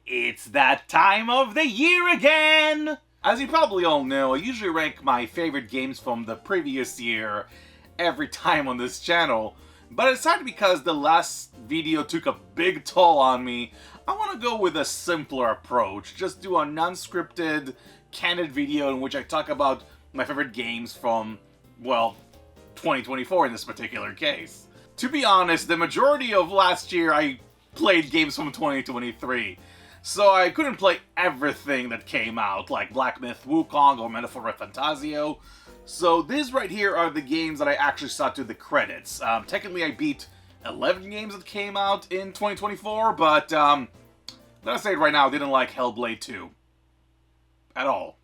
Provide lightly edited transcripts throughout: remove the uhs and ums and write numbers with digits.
It's that time of the year again! As you probably all know, I usually rank my favorite games from the previous year every time on this channel, but I decided because the last video took a big toll on me, I want to go with a simpler approach. Just do a non-scripted, candid video in which I talk about my favorite games from, well, 2024 in this particular case. To be honest, the majority of last year I played games from 2023. So I couldn't play everything that came out, like Black Myth Wukong or Metaphor Fantasio. So these right here are the games that I actually saw to the credits. Technically I beat 11 games that came out in 2024, but let's say it right now, I didn't like Hellblade 2. At all.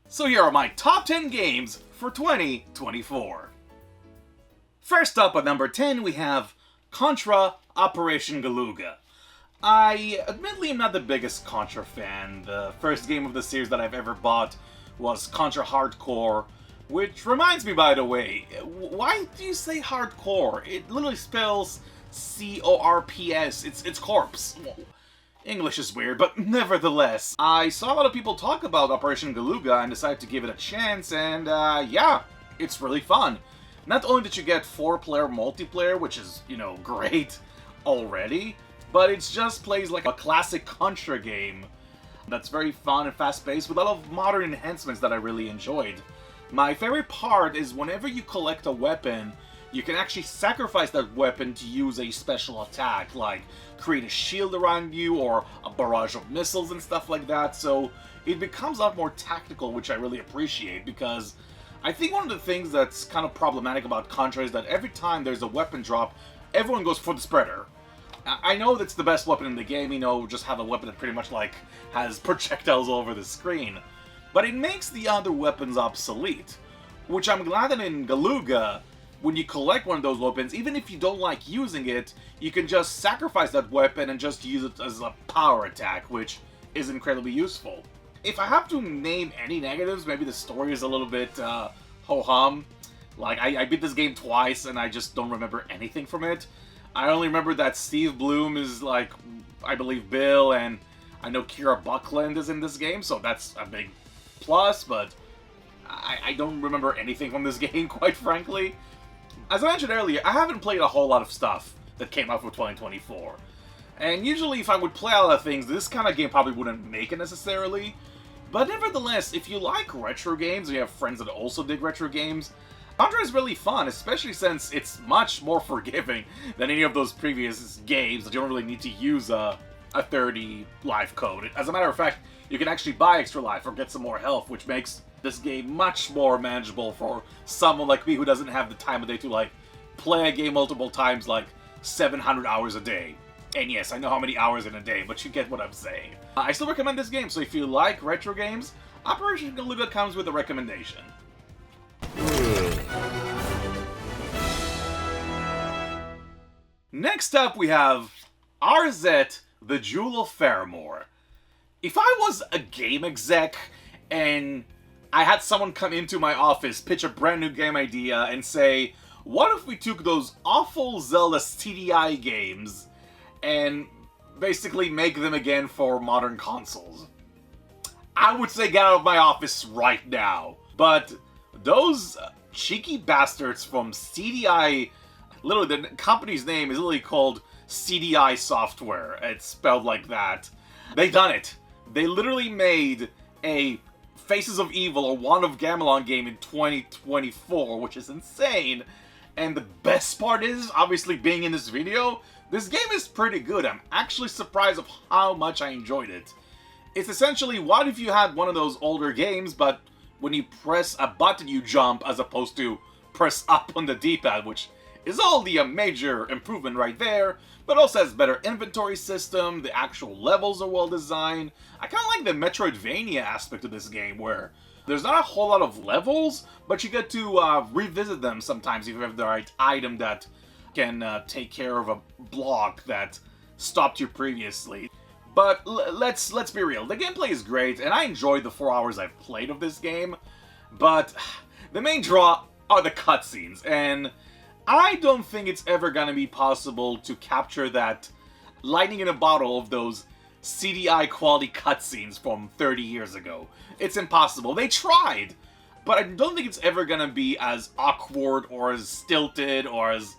So here are my top 10 games for 2024. First up at number 10 we have Contra Operation Galuga. I admittedly am not the biggest Contra fan. The first game of the series that I've ever bought was Contra Hardcore, which reminds me, by the way, why do you say hardcore? It literally spells C-O-R-P-S. It's corpse. English is weird, but nevertheless, I saw a lot of people talk about Operation Galuga and decided to give it a chance, and yeah, it's really fun. Not only did you get 4-player multiplayer, which is, you know, great already, but it just plays like a classic Contra game that's very fun and fast-paced with a lot of modern enhancements that I really enjoyed. My favorite part is whenever you collect a weapon, you can actually sacrifice that weapon to use a special attack, like create a shield around you or a barrage of missiles and stuff like that, so it becomes a lot more tactical, which I really appreciate, because I think one of the things that's kind of problematic about Contra is that every time there's a weapon drop, everyone goes for the spreader. I know that's the best weapon in the game, you know, just have a weapon that pretty much, like, has projectiles all over the screen. But it makes the other weapons obsolete, which I'm glad that in Galuga, when you collect one of those weapons, even if you don't like using it, you can just sacrifice that weapon and just use it as a power attack, which is incredibly useful. If I have to name any negatives, maybe the story is a little bit ho-hum. Like, I beat this game twice and I just don't remember anything from it. I only remember that Steve Bloom is, like, I believe Bill, and I know Kira Buckland is in this game, so that's a big plus, but I don't remember anything from this game, quite frankly. As I mentioned earlier, I haven't played a whole lot of stuff that came out for 2024. And usually if I would play a lot of things, this kind of game probably wouldn't make it necessarily. But nevertheless, if you like retro games, or you have friends that also dig retro games, Contra is really fun, especially since it's much more forgiving than any of those previous games that you don't really need to use a 30 life code. As a matter of fact, you can actually buy extra life or get some more health, which makes this game much more manageable for someone like me who doesn't have the time of day to, like, play a game multiple times, like 700 hours a day. And yes, I know how many hours in a day, but you get what I'm saying. I still recommend this game, so if you like retro games, Operation Galuga comes with a recommendation. Next up, we have RZ, the Jewel of Faramore. If I was a game exec and I had someone come into my office, pitch a brand new game idea, and say, what if we took those awful Zelda CDI games and basically make them again for modern consoles? I would say get out of my office right now. But those cheeky bastards from CDI, literally the company's name is literally called CDI Software. It's spelled like that. They done it. They literally made a Faces of Evil or Wand of Gamelon game in 2024, which is insane. And the best part is, obviously being in this video, this game is pretty good. I'm actually surprised of how much I enjoyed it. It's essentially, what if you had one of those older games, but when you press a button you jump as opposed to press up on the D-pad, which is all the major improvement right there, but also has better inventory system, the actual levels are well designed. I kind of like the Metroidvania aspect of this game, where there's not a whole lot of levels, but you get to revisit them sometimes if you have the right item that can take care of a block that stopped you previously. But let's be real, the gameplay is great, and I enjoyed the 4 hours I've played of this game, but the main draw are the cutscenes, and I don't think it's ever gonna be possible to capture that lightning in a bottle of those CDI quality cutscenes from 30 years ago. It's impossible. They tried, but I don't think it's ever gonna be as awkward or as stilted or as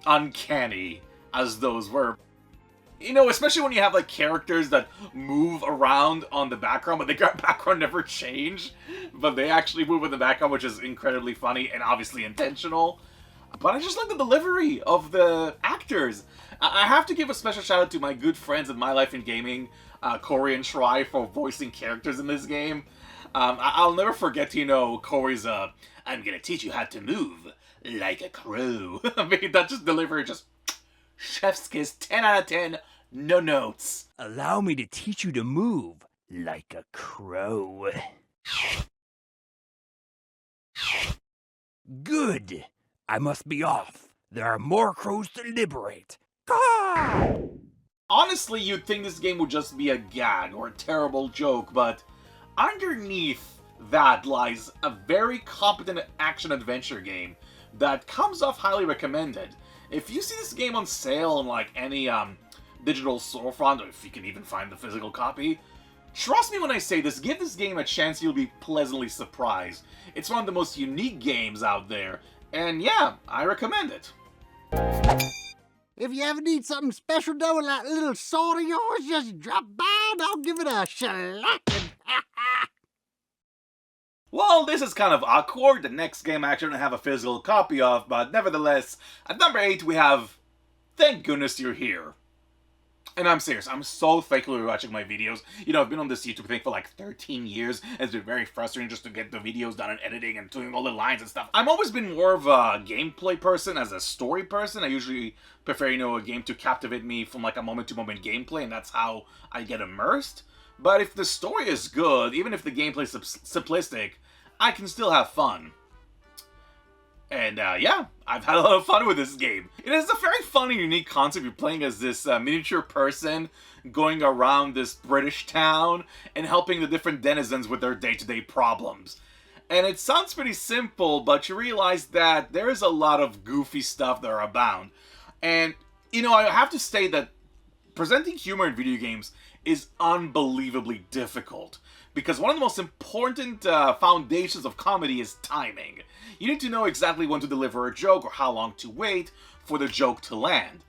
uncanny as those were. You know, especially when you have, like, characters that move around on the background, but the background never change, but they actually move in the background, which is incredibly funny and obviously intentional. But I just like the delivery of the actors. I have to give a special shout out to my good friends in My Life in Gaming, Corey and Try, for voicing characters in this game. I'll never forget, you know, Corey's, I'm gonna teach you how to move like a crow. I mean, that just delivery, just chef's kiss, 10 out of 10, no notes. Allow me to teach you to move like a crow. Good. I must be off. There are more crows to liberate. Caw! Honestly, you'd think this game would just be a gag or a terrible joke, but underneath that lies a very competent action-adventure game that comes off highly recommended. If you see this game on sale in, like, any digital storefront, or if you can even find the physical copy, trust me when I say this, give this game a chance, you'll be pleasantly surprised. It's one of the most unique games out there, and yeah, I recommend it. If you ever need something special done with that little sword of yours, just drop by and I'll give it a shellacking. Well, this is kind of awkward. The next game I actually don't have a physical copy of, but nevertheless, at number 8 we have Thank Goodness You're Here. And I'm serious, I'm so thankful you're watching my videos. You know, I've been on this YouTube thing for like 13 years. It's been very frustrating just to get the videos done and editing and doing all the lines and stuff. I've always been more of a gameplay person as a story person. I usually prefer, you know, a game to captivate me from like a moment-to-moment gameplay, and that's how I get immersed. But if the story is good, even if the gameplay is simplistic, I can still have fun. And yeah, I've had a lot of fun with this game. It is a very fun and unique concept. You're playing as this miniature person going around this British town and helping the different denizens with their day-to-day problems. And it sounds pretty simple, but you realize that there is a lot of goofy stuff that are abound. And, you know, I have to say that presenting humor in video games is unbelievably difficult, because one of the most important foundations of comedy is timing. You need to know exactly when to deliver a joke or how long to wait for the joke to land.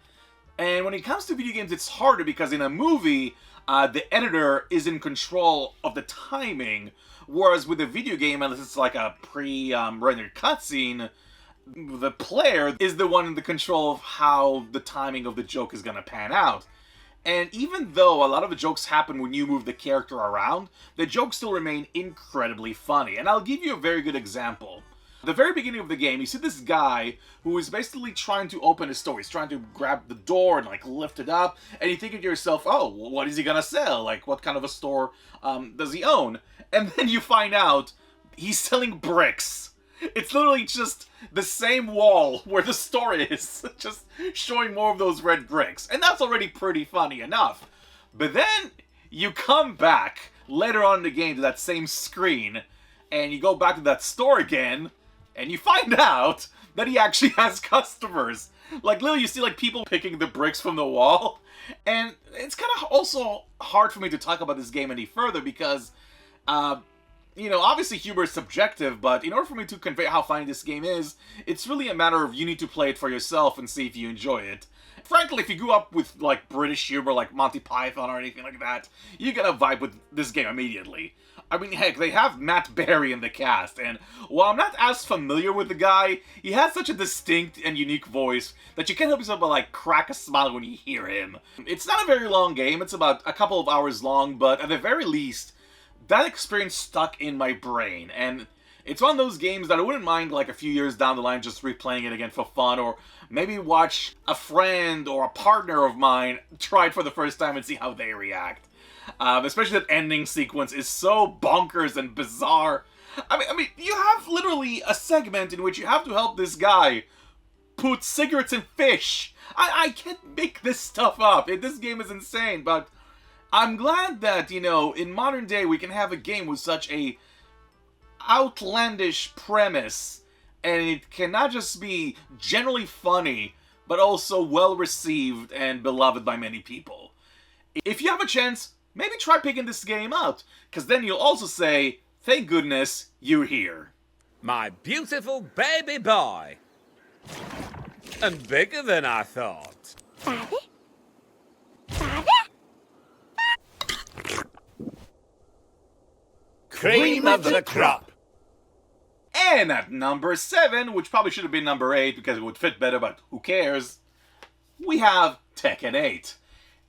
And when it comes to video games, it's harder because in a movie, the editor is in control of the timing, whereas with a video game, unless it's like a pre-rendered cutscene, the player is the one in the control of how the timing of the joke is going to pan out. And even though a lot of the jokes happen when you move the character around, the jokes still remain incredibly funny. And I'll give you a very good example. At the very beginning of the game, you see this guy who is basically trying to open his store. He's trying to grab the door and like lift it up, and you think to yourself, oh, what is he gonna sell? Like, what kind of a store does he own? And then you find out he's selling bricks. It's literally just the same wall where the store is, just showing more of those red bricks. And that's already pretty funny enough. But then you come back later on in the game to that same screen, and you go back to that store again, and you find out that he actually has customers. Like, literally, you see, like, people picking the bricks from the wall. And it's kind of also hard for me to talk about this game any further because, you know, obviously humor is subjective, but in order for me to convey how funny this game is, it's really a matter of you need to play it for yourself and see if you enjoy it. Frankly, if you grew up with, like, British humor, like Monty Python or anything like that, you're gonna vibe with this game immediately. I mean, heck, they have Matt Berry in the cast, and while I'm not as familiar with the guy, he has such a distinct and unique voice that you can't help yourself but, like, crack a smile when you hear him. It's not a very long game, it's about a couple of hours long, but at the very least, that experience stuck in my brain, and it's one of those games that I wouldn't mind, like, a few years down the line just replaying it again for fun, or maybe watch a friend or a partner of mine try it for the first time and see how they react. Especially that ending sequence is so bonkers and bizarre. I mean, you have literally a segment in which you have to help this guy put cigarettes in fish. I can't make this stuff up. This game is insane, but I'm glad that, you know, in modern day we can have a game with such a outlandish premise, and it can not just be generally funny, but also well received and beloved by many people. If you have a chance, maybe try picking this game out, because then you'll also say, thank goodness you're here. My beautiful baby boy. And bigger than I thought. Father? Father? Cream of the crop. And at number 7, which probably should have been number 8 because it would fit better, but who cares, we have Tekken 8.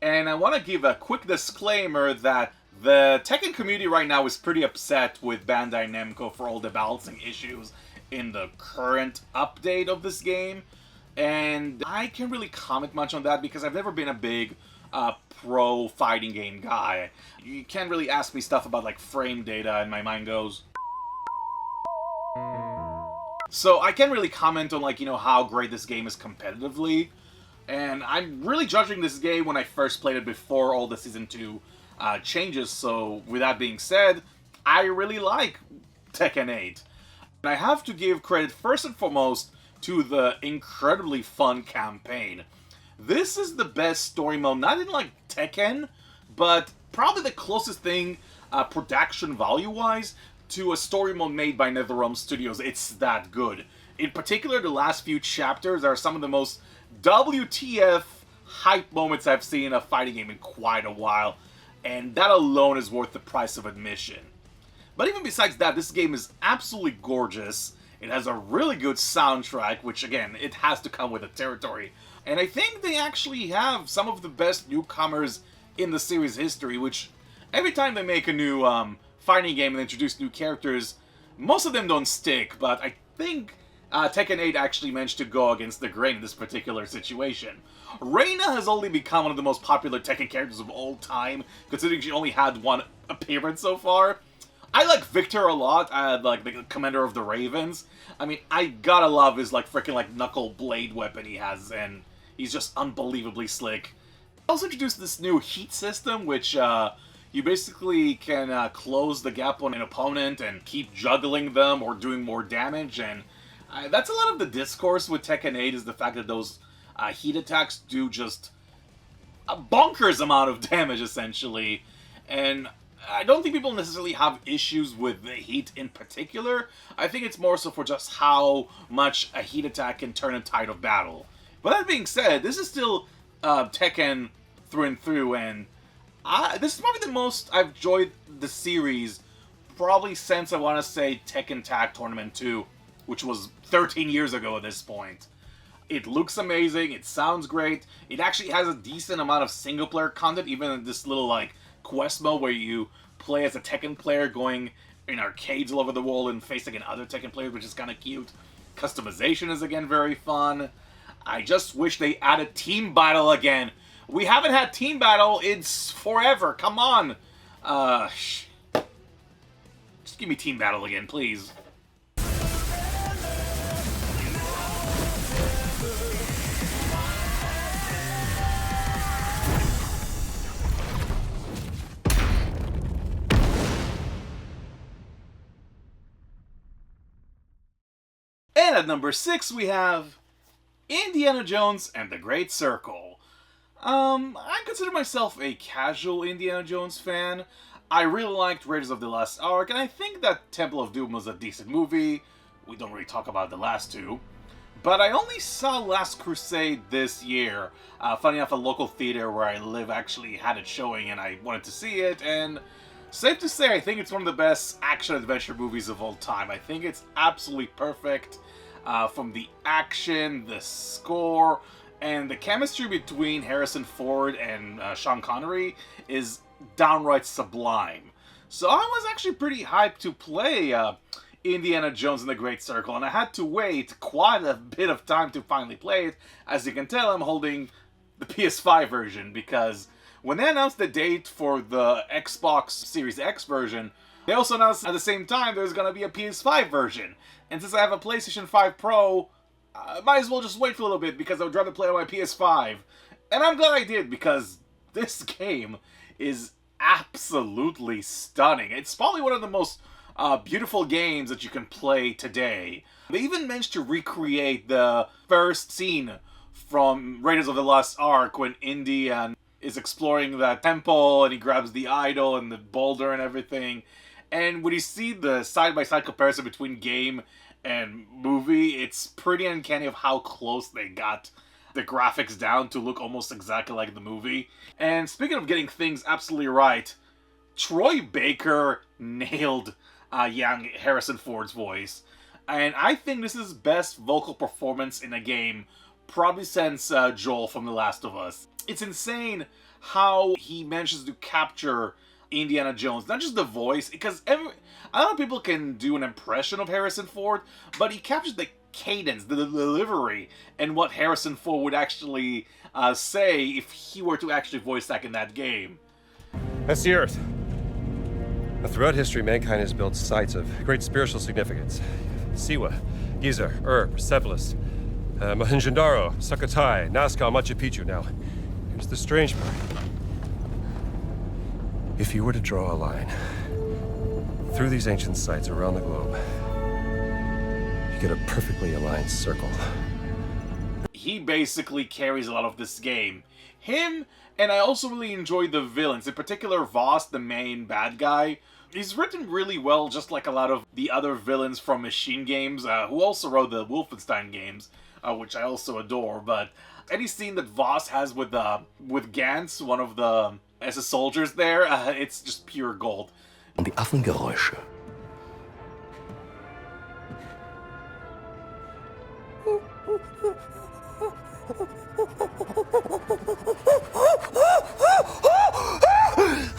And I want to give a quick disclaimer that the Tekken community right now is pretty upset with Bandai Namco for all the balancing issues in the current update of this game. And I can't really comment much on that because I've never been a big pro fighting game guy. You can't really ask me stuff about like frame data and my mind goes... So I can't really comment on like, you know, how great this game is competitively. And I'm really judging this game when I first played it before all the Season 2 changes. So with that being said, I really like Tekken 8. And I have to give credit first and foremost to the incredibly fun campaign. This is the best story mode, not in like Tekken, but probably the closest thing production value-wise to a story mode made by NetherRealm Studios. It's that good. In particular, the last few chapters are some of the most WTF hype moments I've seen in a fighting game in quite a while, and that alone is worth the price of admission. But even besides that, this game is absolutely gorgeous. It has a really good soundtrack, which again, it has to come with the territory. And I think they actually have some of the best newcomers in the series history, which every time they make a new fighting game and introduce new characters, most of them don't stick, but I think Tekken 8 actually managed to go against the grain in this particular situation. Reina has only become one of the most popular Tekken characters of all time, considering she only had one appearance so far. I like Victor a lot, like the commander of the Ravens. I mean, I gotta love his like freaking like knuckle blade weapon he has, and he's just unbelievably slick. Also introduced this new heat system, which you basically can close the gap on an opponent and keep juggling them or doing more damage, and that's a lot of the discourse with Tekken 8 is the fact that those heat attacks do just a bonkers amount of damage, essentially. And I don't think people necessarily have issues with the heat in particular. I think it's more so for just how much a heat attack can turn a tide of battle. But that being said, this is still Tekken through and through, and this is probably the most I've enjoyed the series probably since, I want to say, Tekken Tag Tournament 2, which was 13 years ago at this point. It looks amazing, it sounds great, it actually has a decent amount of single-player content, even in this little, like, quest mode where you play as a Tekken player going in arcades all over the world and facing other Tekken players, which is kind of cute. Customization is, again, very fun. I just wish they added Team Battle again. We haven't had Team Battle in forever, come on! Just give me Team Battle again, please. And at number 6 we have Indiana Jones and the Great Circle. I consider myself a casual Indiana Jones fan. I really liked Raiders of the Lost Ark, and I think that Temple of Doom was a decent movie. We don't really talk about the last two. But I only saw Last Crusade this year. Funny enough, a local theater where I live actually had it showing, and I wanted to see it, and safe to say, I think it's one of the best action-adventure movies of all time. I think it's absolutely perfect. From the action, the score, and the chemistry between Harrison Ford and Sean Connery is downright sublime. So I was actually pretty hyped to play Indiana Jones and the Great Circle, and I had to wait quite a bit of time to finally play it. As you can tell, I'm holding the PS5 version, because when they announced the date for the Xbox Series X version, they also announced at the same time there's going to be a PS5 version. And since I have a PlayStation 5 Pro, I might as well just wait for a little bit, because I would rather play on my PS5. And I'm glad I did, because this game is absolutely stunning. It's probably one of the most beautiful games that you can play today. They even managed to recreate the first scene from Raiders of the Lost Ark when Indy and is exploring the temple, and he grabs the idol and the boulder and everything. And when you see the side-by-side comparison between game and movie, it's pretty uncanny of how close they got the graphics down to look almost exactly like the movie. And speaking of getting things absolutely right, Troy Baker nailed young Harrison Ford's voice. And I think this is best vocal performance in a game probably since Joel from The Last of Us. It's insane how he manages to capture Indiana Jones, not just the voice, because a lot of people can do an impression of Harrison Ford, but he captures the cadence, the delivery, and what Harrison Ford would actually say if he were to actually voice act in that game. That's the Earth. Throughout history, mankind has built sites of great spiritual significance. Siwa, Giza, Persepolis, Mohenjo-Daro, Sukhothai, Nazca, Machu Picchu. Now, here's the strange part. If you were to draw a line through these ancient sites around the globe, you get a perfectly aligned circle. He basically carries a lot of this game. Him, and I also really enjoy the villains, in particular Voss, the main bad guy. He's written really well, just like a lot of the other villains from Machine Games, who also wrote the Wolfenstein games, which I also adore. But any scene that Voss has with Gantz, one of the SS soldiers there, it's just pure gold. Und die Affengeräusche.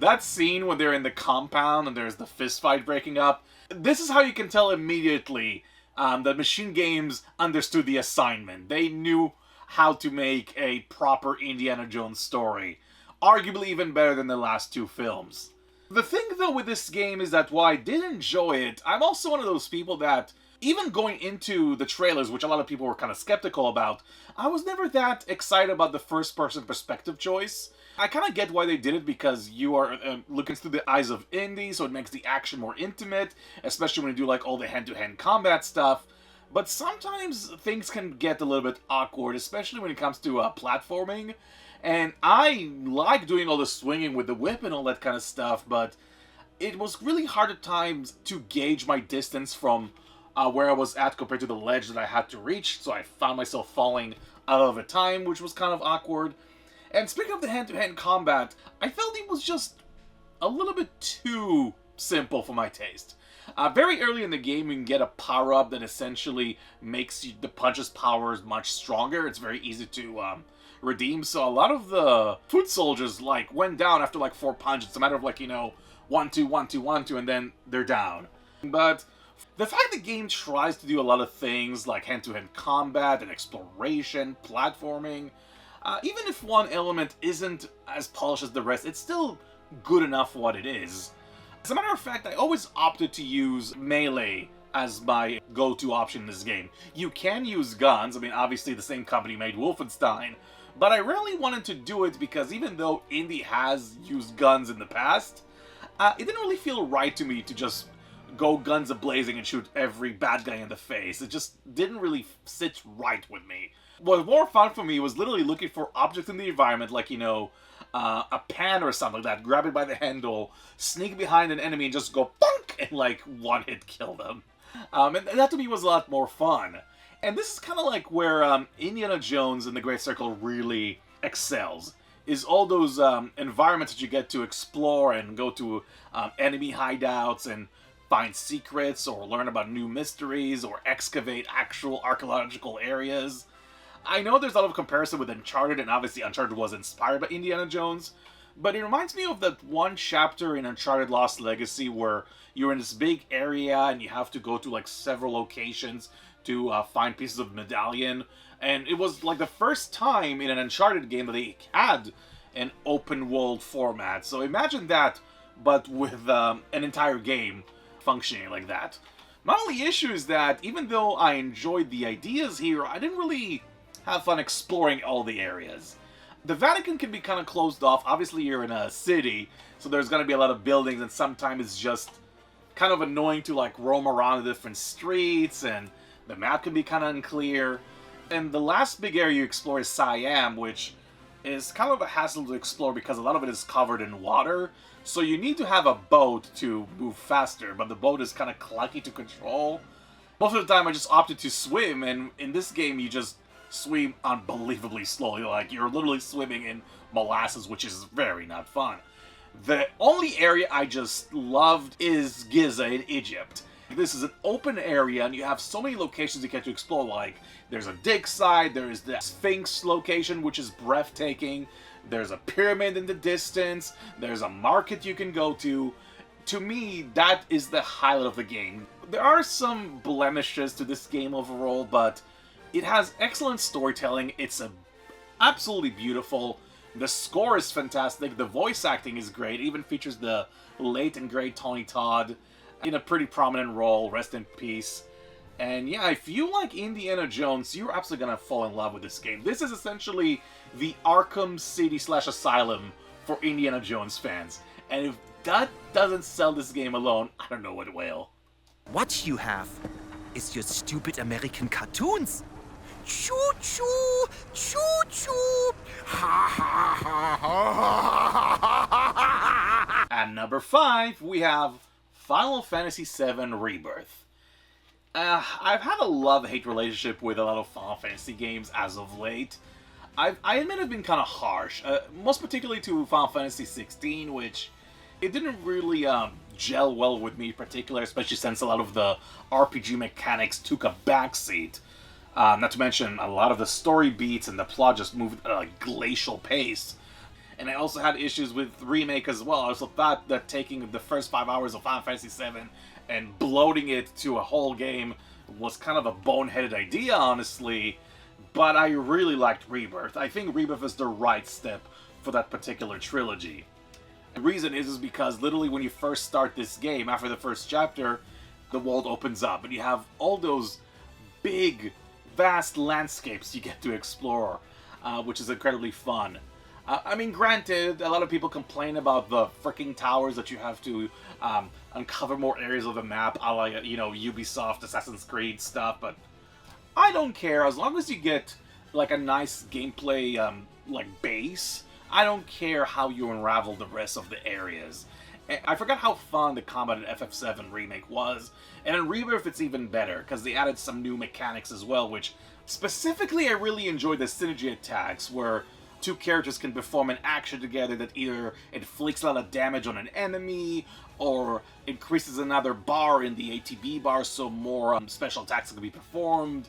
That scene when they're in the compound and there's the fist fight breaking up, this is how you can tell immediately that Machine Games understood the assignment. They knew how to make a proper Indiana Jones story. Arguably even better than the last two films. The thing though with this game is that while I did enjoy it, I'm also one of those people that, even going into the trailers, which a lot of people were kind of skeptical about, I was never that excited about the first-person perspective choice. I kind of get why they did it, because you are looking through the eyes of Indy, so it makes the action more intimate, especially when you do like all the hand-to-hand combat stuff. But sometimes things can get a little bit awkward, especially when it comes to platforming. And I like doing all the swinging with the whip and all that kind of stuff, but it was really hard at times to gauge my distance from where I was at compared to the ledge that I had to reach, so I found myself falling out of time, which was kind of awkward. And speaking of the hand-to-hand combat, I felt it was just a little bit too simple for my taste. Very early in the game, you can get a power-up that essentially makes the punch's powers much stronger. It's very easy to redeem, so a lot of the foot soldiers like went down after like 4 punches. It's a matter of like, 1, 2, 1, 2, 1, 2, and then they're down. But the fact the game tries to do a lot of things like hand-to-hand combat and exploration, platforming, even if one element isn't as polished as the rest, it's still good enough for what it is. As a matter of fact, I always opted to use melee as my go-to option in this game. You can use guns, I mean obviously the same company made Wolfenstein, but I rarely wanted to do it because even though Indy has used guns in the past, it didn't really feel right to me to just go guns a-blazing and shoot every bad guy in the face. It just didn't really sit right with me. What was more fun for me was literally looking for objects in the environment, like, a pan or something like that, grab it by the handle, sneak behind an enemy and just go punk and like one-hit kill them. And that to me was a lot more fun. And this is kind of like where Indiana Jones and the Great Circle really excels, is all those environments that you get to explore and go to enemy hideouts and find secrets or learn about new mysteries or excavate actual archaeological areas. I know there's a lot of comparison with Uncharted, and obviously Uncharted was inspired by Indiana Jones, but it reminds me of that one chapter in Uncharted Lost Legacy where you're in this big area and you have to go to like several locations to find pieces of medallion, and it was like the first time in an Uncharted game that they had an open world format. So imagine that, but with an entire game functioning like that. My only issue is that even though I enjoyed the ideas here, I didn't really have fun exploring all the areas. The Vatican can be kind of closed off. Obviously you're in a city, so there's going to be a lot of buildings, and sometimes it's just kind of annoying to like roam around the different streets, and the map can be kind of unclear. And the last big area you explore is Siam, which is kind of a hassle to explore because a lot of it is covered in water. So you need to have a boat to move faster, but the boat is kind of clunky to control. Most of the time I just opted to swim, and in this game you just swim unbelievably slowly. Like, you're literally swimming in molasses, which is very not fun. The only area I just loved is Giza in Egypt. This is an open area, and you have so many locations you get to explore. Like, there's a dig site, there's the Sphinx location, which is breathtaking. There's a pyramid in the distance. There's a market you can go to. To me, that is the highlight of the game. There are some blemishes to this game overall, but it has excellent storytelling. It's absolutely beautiful. The score is fantastic. The voice acting is great. It even features the late and great Tony Todd in a pretty prominent role. Rest in peace. And yeah, if you like Indiana Jones, you're absolutely gonna fall in love with this game. This is essentially the Arkham City / Asylum for Indiana Jones fans. And if that doesn't sell this game alone, I don't know what will. What you have is your stupid American cartoons. Choo-choo! Choo-choo! Ha ha ha ha. At number 5, we have Final Fantasy VII Rebirth. I've had a love-hate relationship with a lot of Final Fantasy games as of late. I admit I've been kind of harsh, most particularly to Final Fantasy 16, which it didn't really gel well with me in particular, especially since a lot of the RPG mechanics took a backseat. Not to mention, a lot of the story beats and the plot just moved at a glacial pace. And I also had issues with Remake as well. I also thought that taking the first 5 hours of Final Fantasy VII and bloating it to a whole game was kind of a boneheaded idea, honestly. But I really liked Rebirth. I think Rebirth is the right step for that particular trilogy. The reason is because literally when you first start this game, after the first chapter, the world opens up and you have all those big, vast landscapes you get to explore, which is incredibly fun. I mean, granted, a lot of people complain about the freaking towers that you have to uncover more areas of the map, a la, you know, Ubisoft, Assassin's Creed stuff, but I don't care. As long as you get, like, a nice gameplay, like, base, I don't care how you unravel the rest of the areas. I forgot how fun the combat in FF7 Remake was, and in Rebirth it's even better, because they added some new mechanics as well, which, specifically, I really enjoyed the synergy attacks, where two characters can perform an action together that either inflicts a lot of damage on an enemy, or increases another bar in the ATB bar so more special attacks can be performed.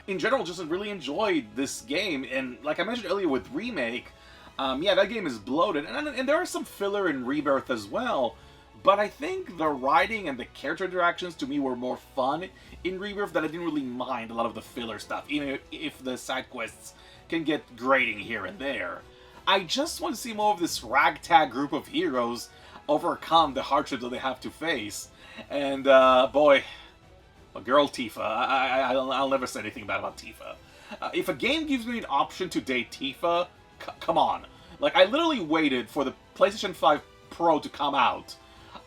In general, just really enjoyed this game, and like I mentioned earlier with Remake, yeah, that game is bloated, and there are some filler in Rebirth as well, but I think the writing and the character interactions to me were more fun in Rebirth, that I didn't really mind a lot of the filler stuff, even if the side quests can get grating here and there. I just want to see more of this ragtag group of heroes overcome the hardships that they have to face. And, boy, a girl Tifa, I'll never say anything bad about Tifa. If a game gives me an option to date Tifa, come on. Like, I literally waited for the PlayStation 5 Pro to come out.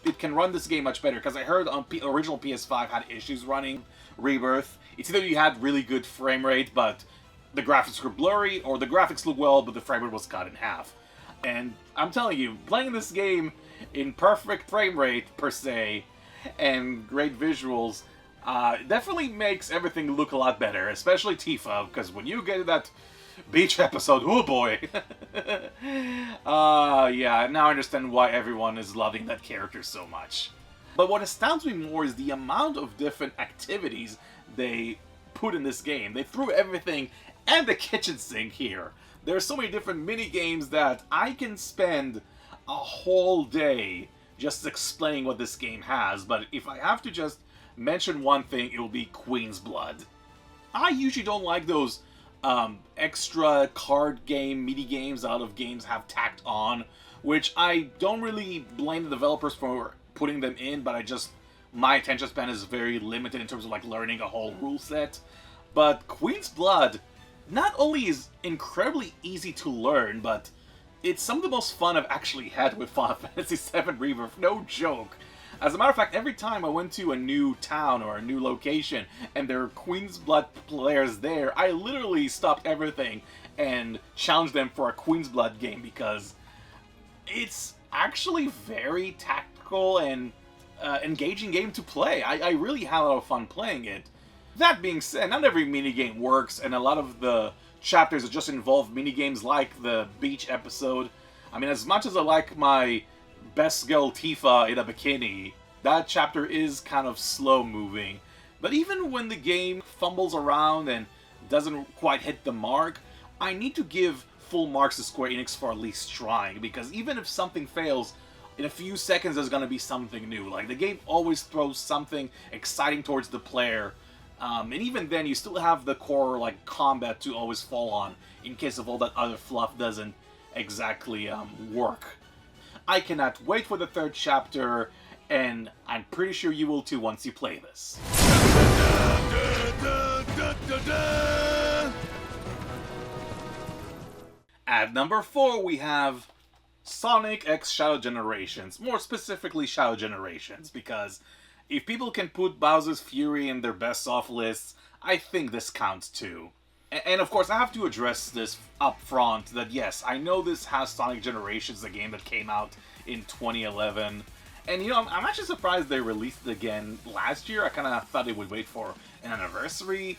It can run this game much better, because I heard on original PS5 had issues running Rebirth. It's either you had really good frame rate, but the graphics were blurry, or the graphics look well, but the frame rate was cut in half. And I'm telling you, playing this game in perfect frame rate, per se, and great visuals, definitely makes everything look a lot better, especially Tifa, because when you get that beach episode, oh boy! Yeah, now I understand why everyone is loving that character so much. But what astounds me more is the amount of different activities they put in this game. They threw everything and the kitchen sink here. There are so many different mini games that I can spend a whole day just explaining what this game has, but if I have to just mention one thing, it will be Queen's Blood. I usually don't like those extra card game mini games that a lot of games have tacked on, which I don't really blame the developers for putting them in, but my attention span is very limited in terms of like learning a whole rule set. But Queen's Blood not only is incredibly easy to learn, but it's some of the most fun I've actually had with Final Fantasy VII Rebirth, no joke. As a matter of fact, every time I went to a new town or a new location and there were Queen's Blood players there, I literally stopped everything and challenge them for a Queen's Blood game, because it's actually very tactical and engaging game to play. I really had a lot of fun playing it. That being said, not every minigame works, and a lot of the chapters just involve minigames like the beach episode. I mean, as much as I like my best girl Tifa in a bikini, that chapter is kind of slow moving. But even when the game fumbles around and doesn't quite hit the mark, I need to give full marks to Square Enix for at least trying, because even if something fails, in a few seconds there's gonna be something new. Like, the game always throws something exciting towards the player, and even then you still have the core, like, combat to always fall on, in case of all that other fluff doesn't exactly work. I cannot wait for the third chapter, and I'm pretty sure you will too once you play this. At number 4, we have Sonic X Shadow Generations. More specifically, Shadow Generations, because if people can put Bowser's Fury in their best of lists, I think this counts too. And of course, I have to address this up front, that yes, I know this has Sonic Generations, the game that came out in 2011. And you know, I'm actually surprised they released it again last year. I kind of thought they would wait for an anniversary.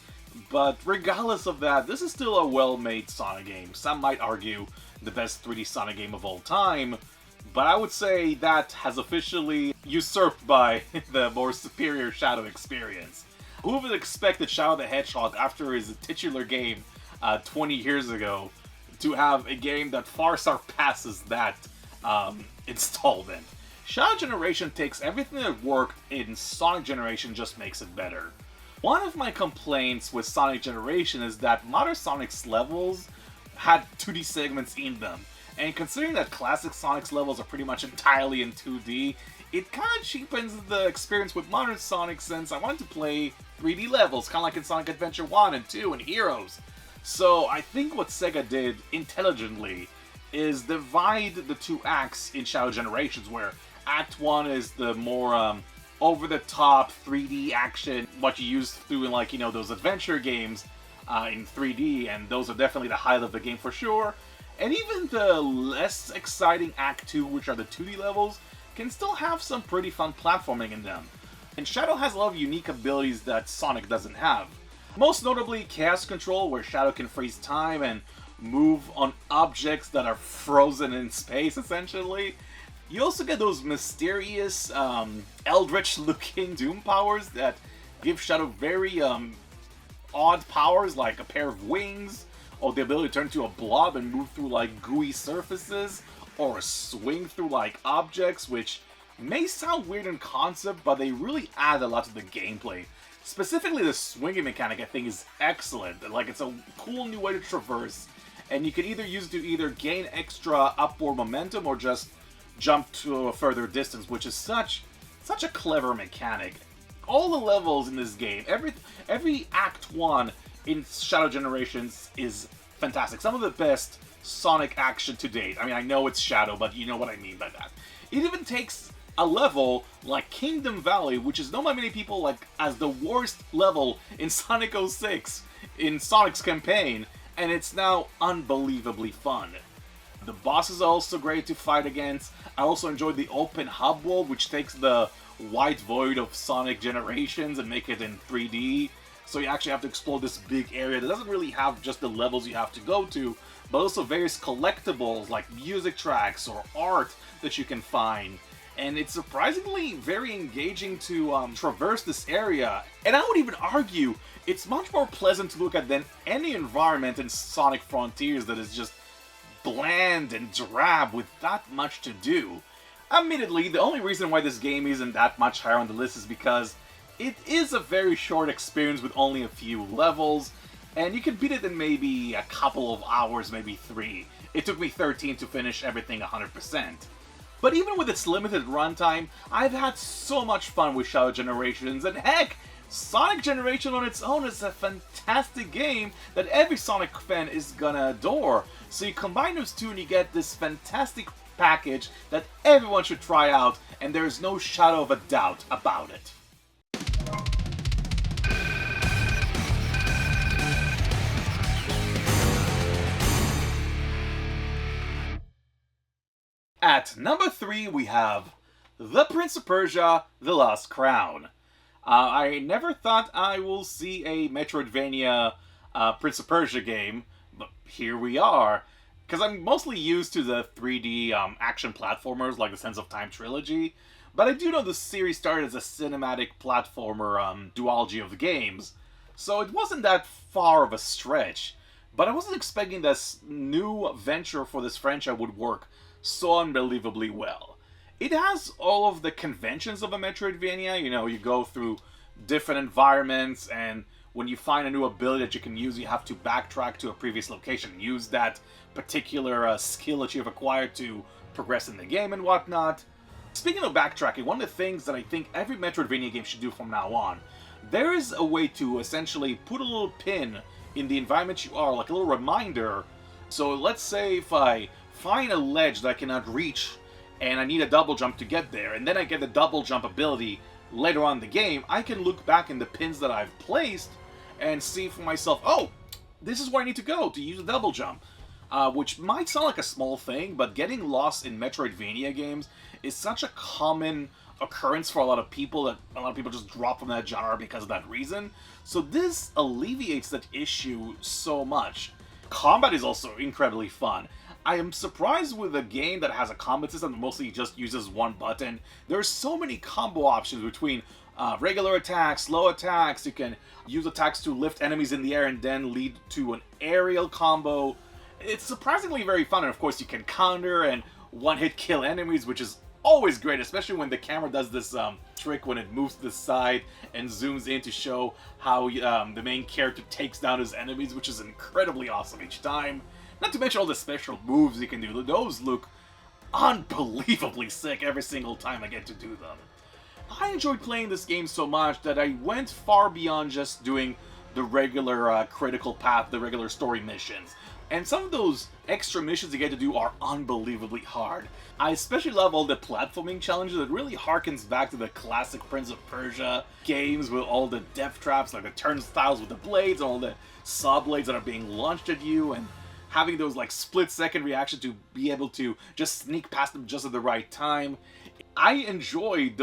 But regardless of that, this is still a well-made Sonic game. Some might argue the best 3D Sonic game of all time, but I would say that has officially usurped by the more superior Shadow experience. Who would have expected Shadow the Hedgehog, after his titular game 20 years ago, to have a game that far surpasses that installment? Shadow Generation takes everything that worked in Sonic Generation, just makes it better. One of my complaints with Sonic Generation is that modern Sonic's levels had 2D segments in them. And considering that classic Sonic's levels are pretty much entirely in 2D, it kind of cheapens the experience with modern Sonic, since I wanted to play 3D levels, kind of like in Sonic Adventure 1 and 2 and Heroes. So I think what Sega did intelligently is divide the two acts in Shadow Generations, where Act 1 is the more over-the-top 3D action, what you used through in, like, you know, those adventure games in 3D, and those are definitely the highlight of the game for sure. And even the less exciting Act 2, which are the 2D levels, can still have some pretty fun platforming in them. And Shadow has a lot of unique abilities that Sonic doesn't have. Most notably Chaos Control, where Shadow can freeze time and move on objects that are frozen in space, essentially. You also get those mysterious, eldritch-looking Doom powers that give Shadow very, odd powers, like a pair of wings, or the ability to turn into a blob and move through, like, gooey surfaces, or a swing through, like, objects, which may sound weird in concept, but they really add a lot to the gameplay. Specifically, the swinging mechanic, I think, is excellent. Like, it's a cool new way to traverse, and you can either use it to either gain extra upward momentum or just jump to a further distance, which is such a clever mechanic. All the levels in this game, every Act 1 in Shadow Generations is fantastic. Some of the best Sonic action to date. I mean, I know it's Shadow, but you know what I mean by that. It even takes a level like Kingdom Valley, which is known by many people like as the worst level in Sonic 06 in Sonic's campaign, and it's now unbelievably fun. The bosses are also great to fight against. I also enjoyed the open hub world, which takes the white void of Sonic Generations and make it in 3D. So you actually have to explore this big area that doesn't really have just the levels you have to go to, but also various collectibles like music tracks or art that you can find. And it's surprisingly very engaging to traverse this area. And I would even argue it's much more pleasant to look at than any environment in Sonic Frontiers that is just bland and drab with that much to do. Admittedly, the only reason why this game isn't that much higher on the list is because it is a very short experience with only a few levels, and you can beat it in maybe a couple of hours, maybe 3. It took me 13 to finish everything 100%. But even with its limited runtime, I've had so much fun with Shadow Generations, and heck, Sonic Generation on its own is a fantastic game that every Sonic fan is gonna adore. So you combine those two and you get this fantastic package that everyone should try out, and there is no shadow of a doubt about it. At number 3, we have The Prince of Persia: The Lost Crown. I never thought I will see a Metroidvania Prince of Persia game, but here we are. Because I'm mostly used to the 3D action platformers like the Sense of Time trilogy, but I do know the series started as a cinematic platformer duology of the games, so it wasn't that far of a stretch. But I wasn't expecting this new venture for this franchise would work so unbelievably well. It has all of the conventions of a Metroidvania. You know, you go through different environments, and when you find a new ability that you can use, you have to backtrack to a previous location, use that particular skill that you've acquired to progress in the game and whatnot. Speaking of backtracking, one of the things that I think every Metroidvania game should do from now on, there is a way to essentially put a little pin in the environment you are, like a little reminder. So let's say if I find a ledge that I cannot reach and I need a double jump to get there, and then I get the double jump ability later on in the game, I can look back in the pins that I've placed and see for myself, oh, this is where I need to go to use a double jump. Which might sound like a small thing, but getting lost in Metroidvania games is such a common occurrence for a lot of people that a lot of people just drop from that genre because of that reason. So this alleviates that issue so much. Combat is also incredibly fun. I am surprised with a game that has a combat system that mostly just uses one button. There are so many combo options between regular attacks, slow attacks. You can use attacks to lift enemies in the air and then lead to an aerial combo. It's surprisingly very fun, and of course you can counter and one-hit kill enemies, which is always great, especially when the camera does this trick when it moves to the side and zooms in to show how the main character takes down his enemies, which is incredibly awesome each time. Not to mention all the special moves you can do. Those look unbelievably sick every single time I get to do them. I enjoyed playing this game so much that I went far beyond just doing the regular critical path, the regular story missions. And some of those extra missions you get to do are unbelievably hard. I especially love all the platforming challenges that really harkens back to the classic Prince of Persia games with all the death traps, like the turnstiles with the blades, and all the saw blades that are being launched at you, and having those like split-second reactions to be able to just sneak past them just at the right time. I enjoyed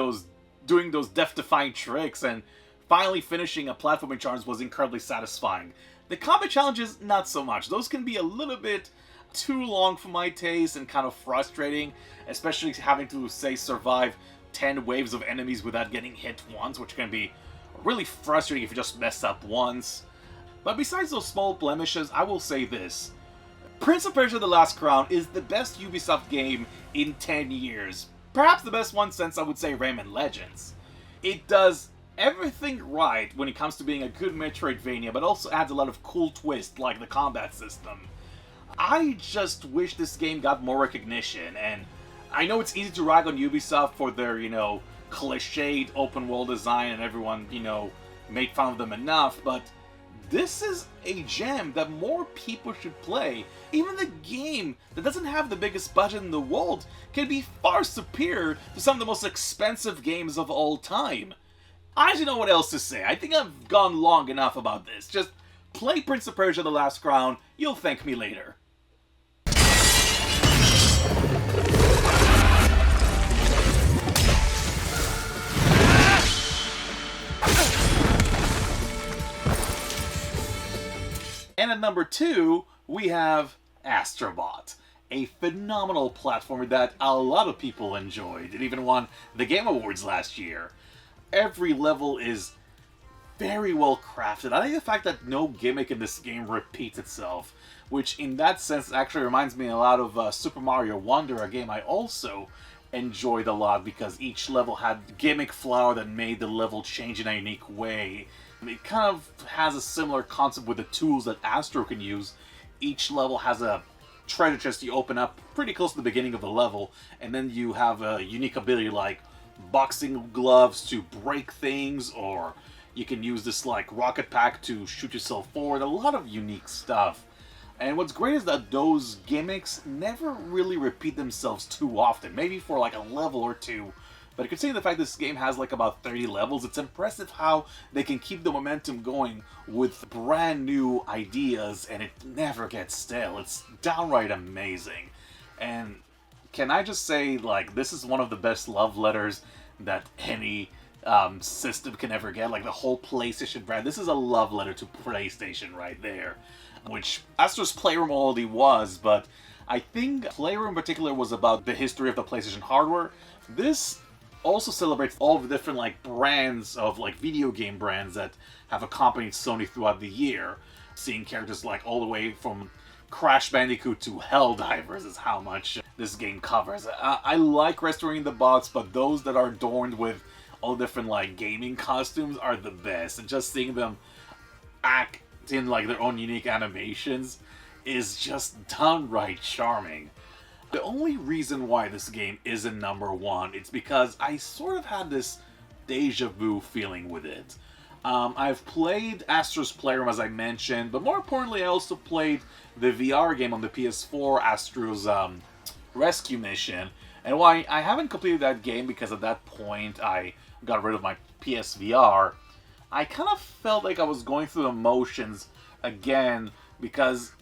doing those death-defying tricks, and finally finishing a platforming challenge was incredibly satisfying. The combat challenges, not so much. Those can be a little bit too long for my taste and kind of frustrating, especially having to, say, survive 10 waves of enemies without getting hit once, which can be really frustrating if you just mess up once. But besides those small blemishes, I will say this. Prince of Persia: The Last Crown is the best Ubisoft game in 10 years. Perhaps the best one since, I would say, Rayman Legends. It does everything right when it comes to being a good Metroidvania, but also adds a lot of cool twists like the combat system. I just wish this game got more recognition, and I know it's easy to rag on Ubisoft for their, cliched open world design, and everyone, made fun of them enough, but this is a gem that more people should play. Even the game that doesn't have the biggest budget in the world can be far superior to some of the most expensive games of all time. I don't know what else to say. I think I've gone long enough about this. Just play Prince of Persia: The Last Crown. You'll thank me later. And at number 2, we have Astrobot, a phenomenal platformer that a lot of people enjoyed. It even won the Game Awards last year. Every level is very well crafted. I like the fact that no gimmick in this game repeats itself, which in that sense actually reminds me a lot of Super Mario Wonder, a game I also enjoyed a lot because each level had gimmick flower that made the level change in a unique way. It kind of has a similar concept with the tools that Astro can use. Each level has a treasure chest you open up pretty close to the beginning of the level, and then you have a unique ability like boxing gloves to break things, or you can use this like rocket pack to shoot yourself forward. A lot of unique stuff. And what's great is that those gimmicks never really repeat themselves too often. Maybe for like a level or two. But considering the fact this game has like about 30 levels, it's impressive how they can keep the momentum going with brand new ideas and it never gets stale. It's downright amazing. And can I just say, like, this is one of the best love letters that any system can ever get. Like, the whole PlayStation brand. This is a love letter to PlayStation right there. Which Astro's Playroom already was, but I think Playroom in particular was about the history of the PlayStation hardware. This also celebrates all the different, like, brands of, like, video game brands that have accompanied Sony throughout the year. Seeing characters, like, all the way from Crash Bandicoot to Helldivers is how much this game covers. I like restoring the bots, but those that are adorned with all different, like, gaming costumes are the best. And just seeing them act in, like, their own unique animations is just downright charming. The only reason why this game isn't number one, it's because I sort of had this deja vu feeling with it. I've played Astro's Playroom, as I mentioned, but more importantly, I also played the VR game on the PS4, Astro's Rescue Mission. And while I haven't completed that game because at that point I got rid of my PSVR, I kind of felt like I was going through the motions again because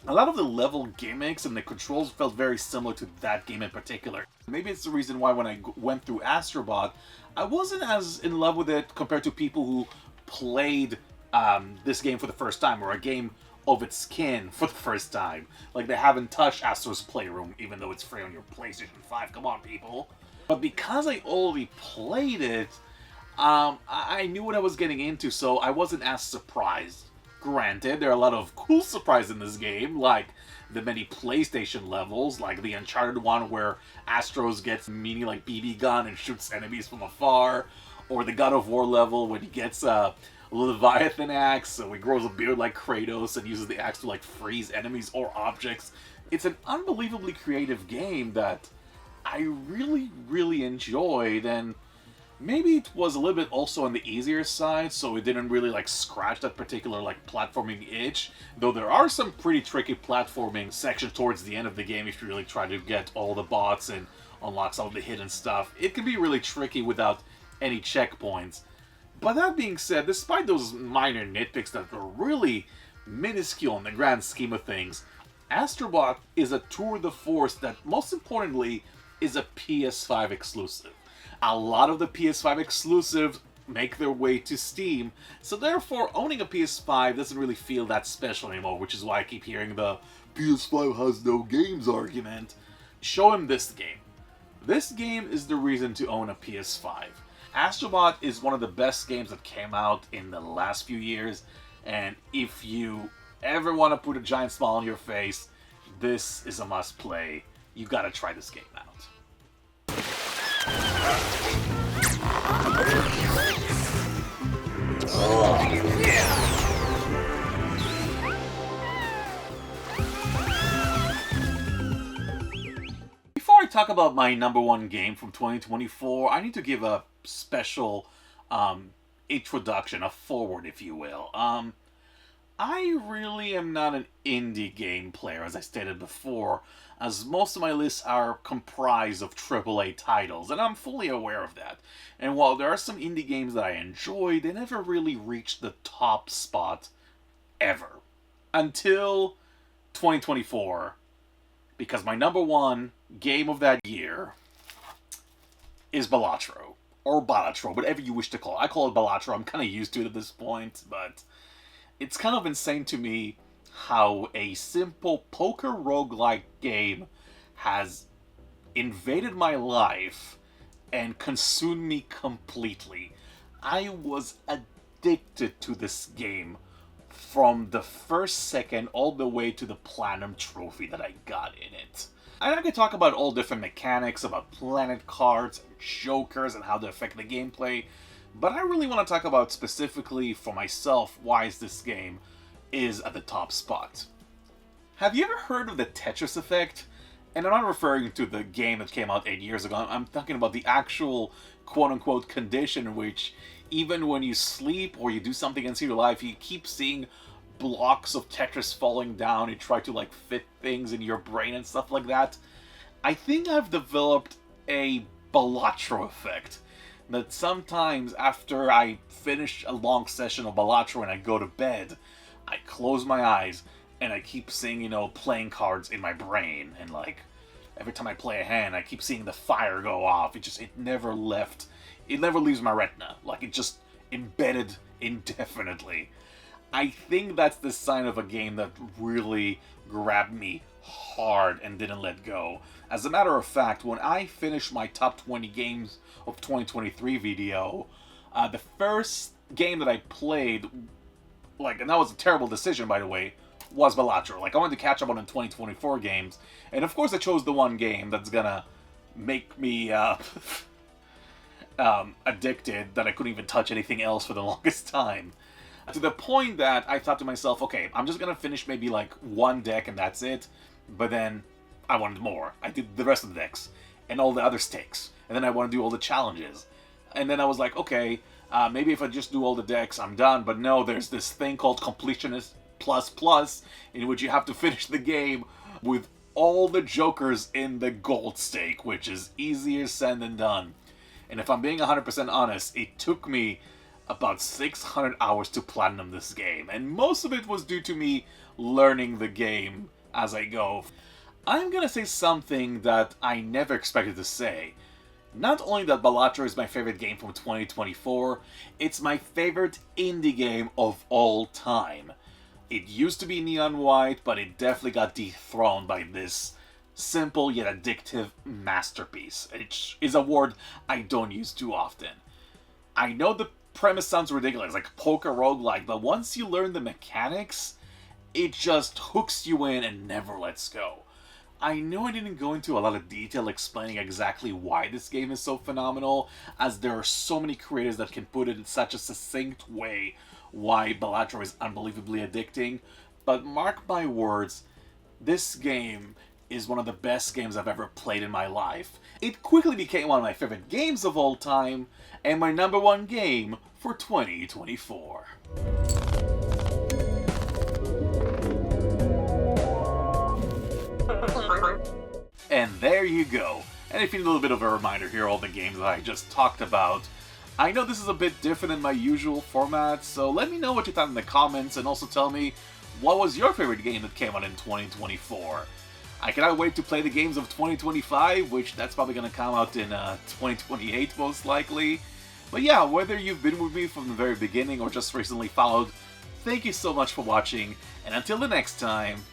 a lot of the level gimmicks and the controls felt very similar to that game in particular. Maybe it's the reason why when I went through Astrobot, I wasn't as in love with it compared to people who played this game for the first time, or a game of its kin for the first time. Like, they haven't touched Astro's Playroom, even though it's free on your PlayStation 5. Come on, people. But because I already played it, I knew what I was getting into, so I wasn't as surprised. Granted, there are a lot of cool surprises in this game, like the many PlayStation levels, like the Uncharted one where Astros gets a mini, like, BB gun and shoots enemies from afar, or the God of War level when he gets a Leviathan axe, so he grows a beard like Kratos and uses the axe to, like, freeze enemies or objects. It's an unbelievably creative game that I really, really enjoyed, and maybe it was a little bit also on the easier side, so it didn't really, like, scratch that particular, like, platforming itch. Though there are some pretty tricky platforming sections towards the end of the game if you really try to get all the bots and unlock some of the hidden stuff. It can be really tricky without any checkpoints. But that being said, despite those minor nitpicks that are really minuscule in the grand scheme of things, Astrobot is a tour de force that, most importantly, is a PS5 exclusive. A lot of the PS5 exclusives make their way to Steam, so therefore owning a PS5 doesn't really feel that special anymore, which is why I keep hearing the PS5 has no games argument. Show him this game. This game is the reason to own a PS5. Astrobot is one of the best games that came out in the last few years, and if you ever want to put a giant smile on your face, this is a must-play. You gotta try this game out. Before I talk about my number one game from 2024, I need to give a special introduction, a forward, if you will. I really am not an indie game player, as I stated before, as most of my lists are comprised of AAA titles, and I'm fully aware of that. And while there are some indie games that I enjoy, they never really reached the top spot ever. Until 2024, because my number one game of that year is Balatro. Or Balatro, whatever you wish to call it. I call it Balatro, I'm kind of used to it at this point, but it's kind of insane to me how a simple poker roguelike game has invaded my life and consumed me completely. I was addicted to this game from the first second all the way to the platinum trophy that I got in it. And I could talk about all different mechanics, about planet cards and jokers and how they affect the gameplay, but I really want to talk about specifically for myself why this game is at the top spot. Have you ever heard of the Tetris effect? And I'm not referring to the game that came out 8 years ago, I'm talking about the actual quote-unquote condition in which even when you sleep or you do something in your life, you keep seeing blocks of Tetris falling down, you try to, like, fit things in your brain and stuff like that. I think I've developed a Balatro effect. That sometimes after I finish a long session of Balatro and I go to bed, I close my eyes and I keep seeing, playing cards in my brain and, like, every time I play a hand, I keep seeing the fire go off. It never left. It never leaves my retina. Like, it just embedded indefinitely. I think that's the sign of a game that really grabbed me hard and didn't let go. As a matter of fact, when I finished my top 20 games of 2023 video, the first game that I played, like, and that was a terrible decision, by the way, was BladeBlur. Like, I wanted to catch up on the 2024 games, and of course I chose the one game that's gonna make me addicted that I couldn't even touch anything else for the longest time. To the point that I thought to myself, okay, I'm just gonna finish maybe like one deck and that's it. But then I wanted more. I did the rest of the decks and all the other stakes, and then I want to do all the challenges. And then I was like, okay, maybe if I just do all the decks, I'm done. But no, there's this thing called Completionist Plus Plus, in which you have to finish the game with all the jokers in the gold stake, which is easier said than done. And if I'm being 100% honest, it took me about 600 hours to platinum this game, and most of it was due to me learning the game as I go. I'm gonna say something that I never expected to say. Not only that BladeBlur is my favorite game from 2024, it's my favorite indie game of all time. It used to be Neon White, but it definitely got dethroned by this simple yet addictive masterpiece. It is a word I don't use too often. I know the premise sounds ridiculous, like poker roguelike, but once you learn the mechanics, it just hooks you in and never lets go. I know I didn't go into a lot of detail explaining exactly why this game is so phenomenal, as there are so many creators that can put it in such a succinct way why BladeBlur is unbelievably addicting, but mark my words, this game is one of the best games I've ever played in my life. It quickly became one of my favorite games of all time, and my #1 game for 2024. And there you go. And if you need a little bit of a reminder here, all the games that I just talked about, I know this is a bit different than my usual format, so let me know what you thought in the comments, and also tell me what was your favorite game that came out in 2024. I cannot wait to play the games of 2025, which that's probably going to come out in 2028 most likely. But yeah, whether you've been with me from the very beginning or just recently followed, thank you so much for watching, and until the next time,